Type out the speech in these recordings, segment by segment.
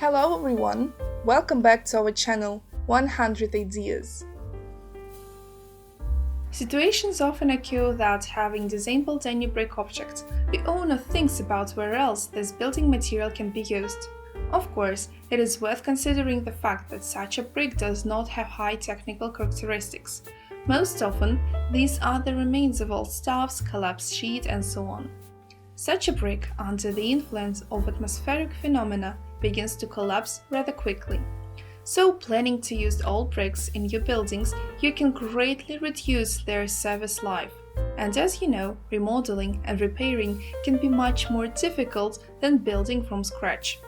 Hello everyone, welcome back to our channel 100 Ideas. Situations often occur that having disabled any brick object, the owner thinks about where else this building material can be used. Of course, it is worth considering the fact that such a brick does not have high technical characteristics. Most often, these are the remains of old stuffs, collapsed sheet, and so on. Such a brick, under the influence of atmospheric phenomena, begins to collapse rather quickly. So, planning to use old bricks in your buildings, you can greatly reduce their service life. And as you know, remodeling and repairing can be much more difficult than building from scratch.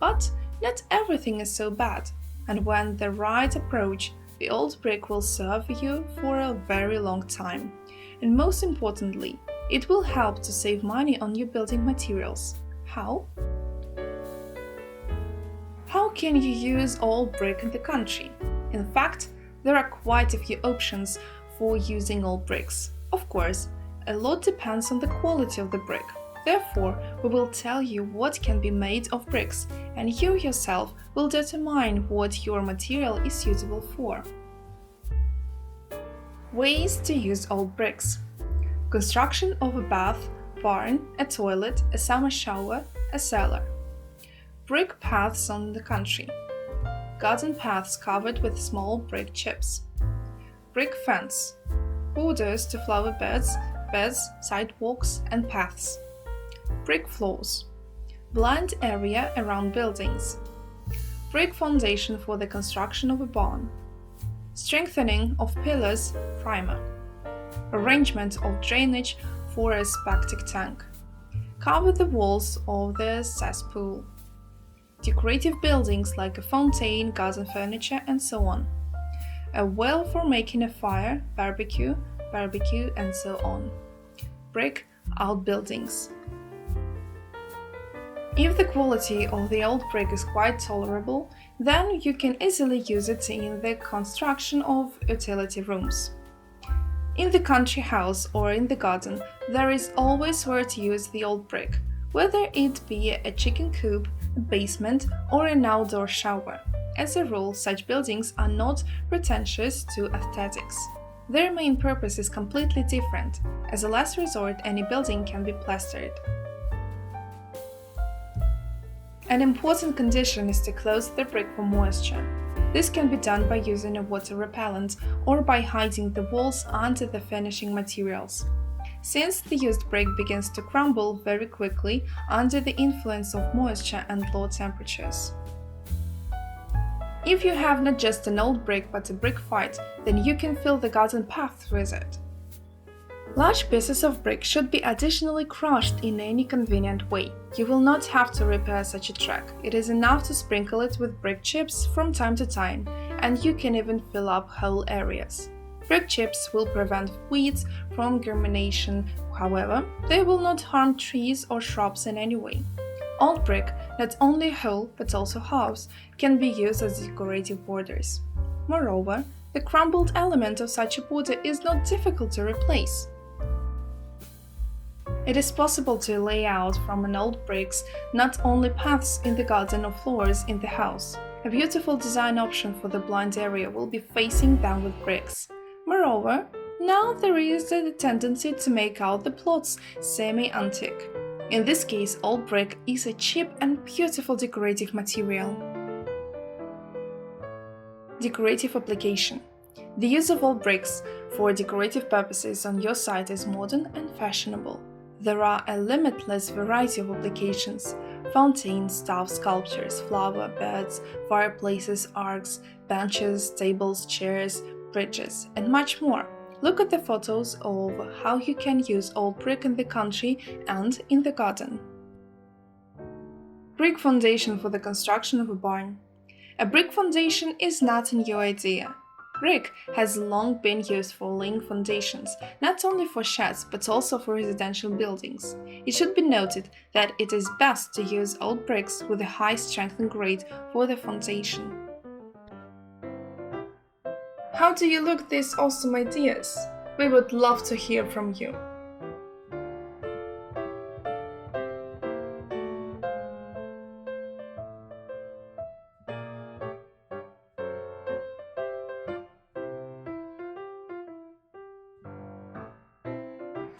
But not everything is so bad, and when the right approach, the old brick will serve you for a very long time. And most importantly, it will help to save money on your building materials. How? How can you use old brick in the country? In fact, there are quite a few options for using old bricks. Of course, a lot depends on the quality of the brick. Therefore, we will tell you what can be made of bricks, and you yourself will determine what your material is suitable for. Ways to use old bricks. Construction of a bath, barn, a toilet, a summer shower, a cellar. Brick paths on the country. Garden paths covered with small brick chips. Brick fence. Borders to flower beds, sidewalks, and paths. Brick floors. Blind area around buildings. Brick foundation for the construction of a barn. Strengthening of pillars, primer. Arrangement of drainage for a septic tank. Cover the walls of the cesspool. Decorative buildings like a fountain, garden furniture, and so on. A well for making a fire, barbecue, and so on. Brick outbuildings. If the quality of the old brick is quite tolerable, then you can easily use it in the construction of utility rooms. In the country house or in the garden, there is always where to use the old brick, whether it be a chicken coop, a basement, or an outdoor shower. As a rule, such buildings are not pretentious to aesthetics. Their main purpose is completely different. As a last resort, any building can be plastered. An important condition is to close the brick for moisture. This can be done by using a water repellent or by hiding the walls under the finishing materials. Since the used brick begins to crumble very quickly under the influence of moisture and low temperatures. If you have not just an old brick but a brick fight, then you can fill the garden path with it. Large pieces of brick should be additionally crushed in any convenient way. You will not have to repair such a track. It is enough to sprinkle it with brick chips from time to time, and you can even fill up whole areas. Brick chips will prevent weeds from germination, however, they will not harm trees or shrubs in any way. Old brick, not only whole but also halves, can be used as decorative borders. Moreover, the crumbled element of such a border is not difficult to replace. It is possible to lay out from an old bricks not only paths in the garden or floors in the house. A beautiful design option for the blind area will be facing down with bricks. Moreover, now there is a tendency to make out the plots semi-antique. In this case, old brick is a cheap and beautiful decorative material. Decorative application. The use of old bricks for decorative purposes on your site is modern and fashionable. There are a limitless variety of applications: fountains, stuffed sculptures, flower beds, fireplaces, arcs, benches, tables, chairs, bridges, and much more. Look at the photos of how you can use old brick in the country and in the garden. Brick foundation for the construction of a barn. A brick foundation is not a new idea. Brick has long been used for laying foundations, not only for sheds but also for residential buildings. It should be noted that it is best to use old bricks with a high strength and grade for the foundation. How do you look at these awesome ideas? We would love to hear from you.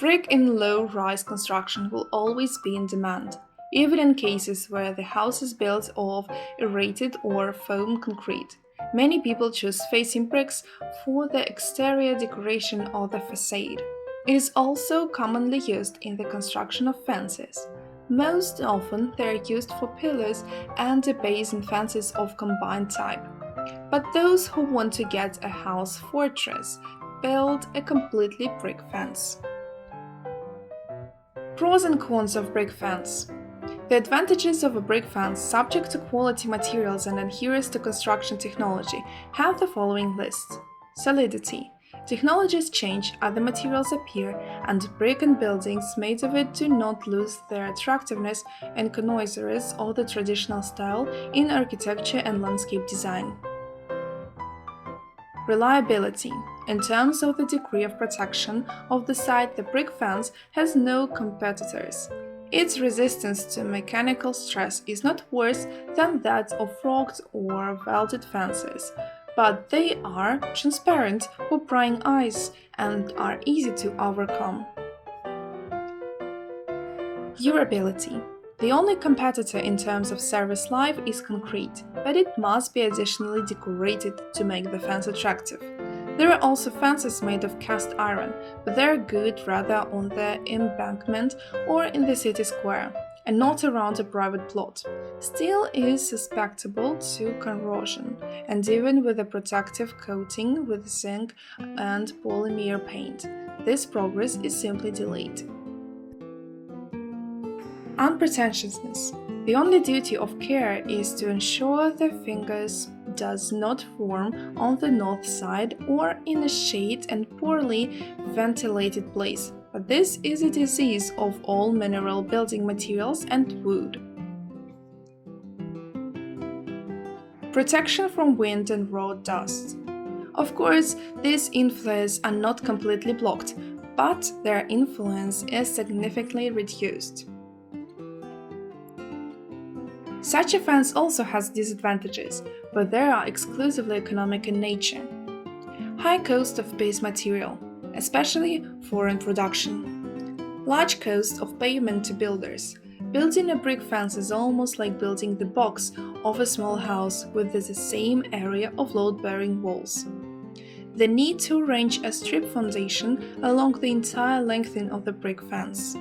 Brick in low-rise construction will always be in demand, even in cases where the house is built of aerated or foam concrete. Many people choose facing bricks for the exterior decoration of the facade. It is also commonly used in the construction of fences. Most often they are used for pillars and a base in fences of combined type. But those who want to get a house fortress build a completely brick fence. Pros and cons of brick fence. The advantages of a brick fence, subject to quality materials and adherence to construction technology, have the following list. Solidity. Technologies change, other materials appear, and brick and buildings made of it do not lose their attractiveness and connoisseurs or the traditional style in architecture and landscape design. Reliability. In terms of the degree of protection of the site, the brick fence has no competitors. Its resistance to mechanical stress is not worse than that of frogged or welded fences, but they are transparent for prying eyes and are easy to overcome. Durability. The only competitor in terms of service life is concrete, but it must be additionally decorated to make the fence attractive. There are also fences made of cast iron, but they are good rather on the embankment or in the city square, and not around a private plot. Steel is susceptible to corrosion, and even with a protective coating with zinc and polymer paint, this progress is simply delayed. Unpretentiousness. The only duty of care is to ensure the fingers does not form on the north side or in a shade and poorly ventilated place, but this is a disease of all mineral building materials and wood. Protection from wind and road dust. Of course, these inflows are not completely blocked, but their influence is significantly reduced. Such a fence also has disadvantages, but they are exclusively economic in nature. High cost of base material, especially for introduction. Large cost of payment to builders. Building a brick fence is almost like building the box of a small house with the same area of load-bearing walls. The need to arrange a strip foundation along the entire length of the brick fence.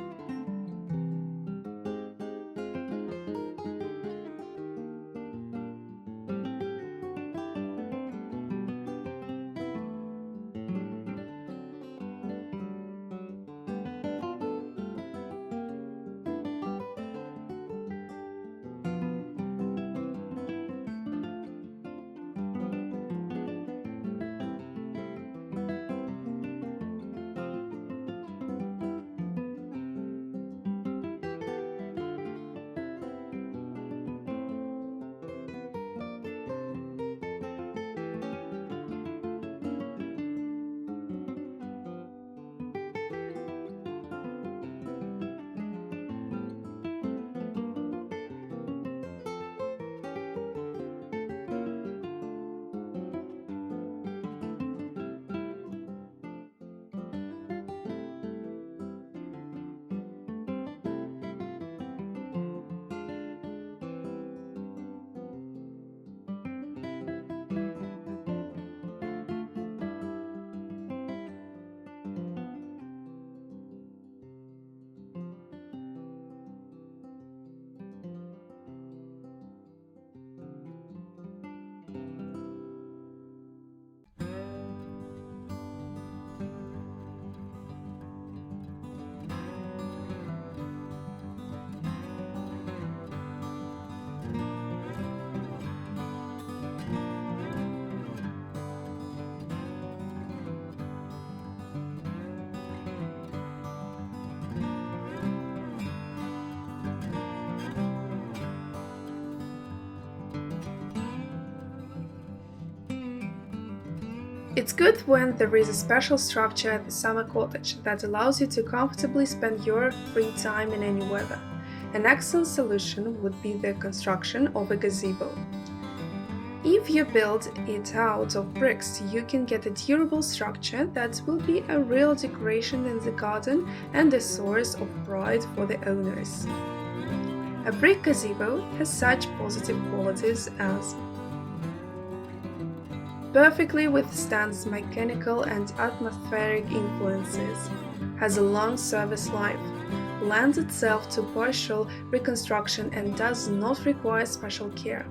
It's good when there is a special structure at the summer cottage that allows you to comfortably spend your free time in any weather. An excellent solution would be the construction of a gazebo. If you build it out of bricks, you can get a durable structure that will be a real decoration in the garden and a source of pride for the owners. A brick gazebo has such positive qualities as perfectly withstands mechanical and atmospheric influences, has a long service life, lends itself to partial reconstruction and does not require special care,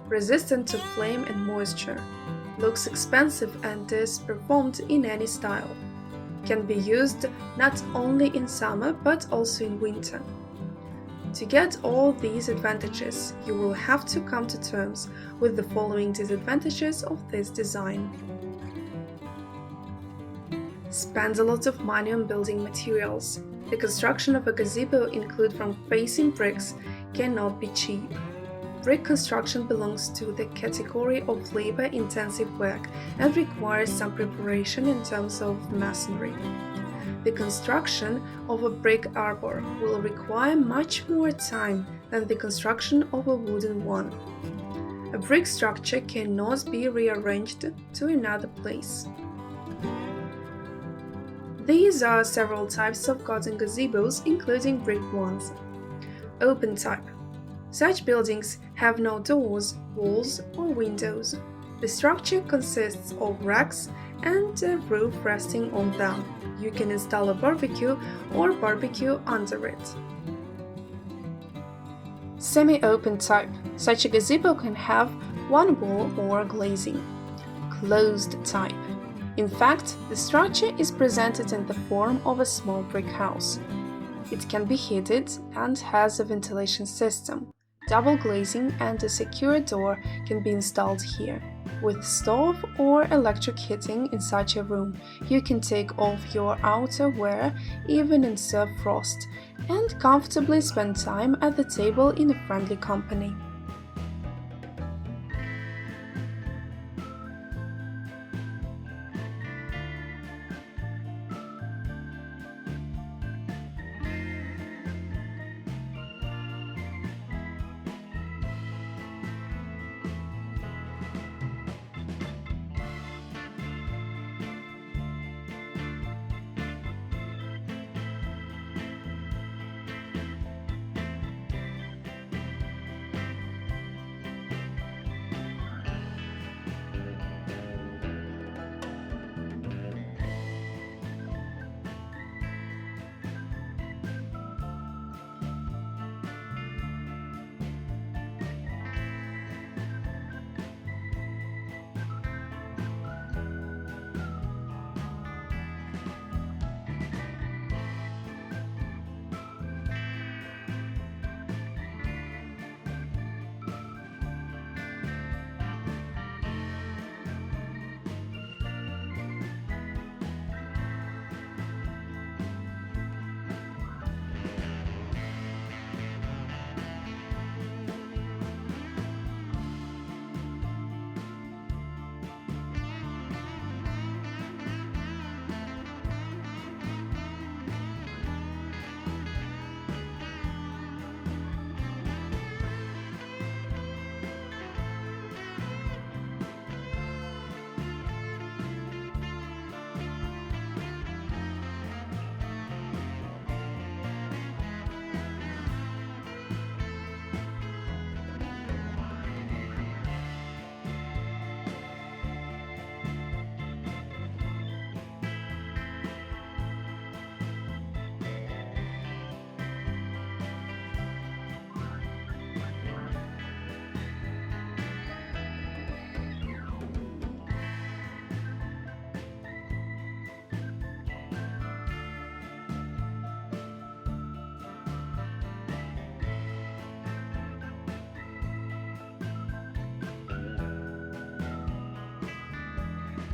resistant to flame and moisture, looks expensive and is performed in any style, can be used not only in summer but also in winter. To get all these advantages, you will have to come to terms with the following disadvantages of this design. Spend a lot of money on building materials. The construction of a gazebo, including from facing bricks, cannot be cheap. Brick construction belongs to the category of labor-intensive work and requires some preparation in terms of masonry. The construction of a brick arbor will require much more time than the construction of a wooden one. A brick structure cannot be rearranged to another place. These are several types of garden gazebos, including brick ones. Open type. Such buildings have no doors, walls, or windows. The structure consists of racks and a roof resting on them. You can install a barbecue or barbecue under it. Semi-open type. Such a gazebo can have one wall or glazing. Closed type. In fact, the structure is presented in the form of a small brick house. It can be heated and has a ventilation system. Double glazing and a secure door can be installed here. With stove or electric heating in such a room, you can take off your outerwear even in severe frost and comfortably spend time at the table in a friendly company.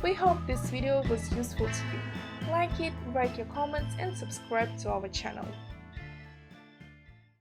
We hope this video was useful to you. Like it, write your comments and subscribe to our channel.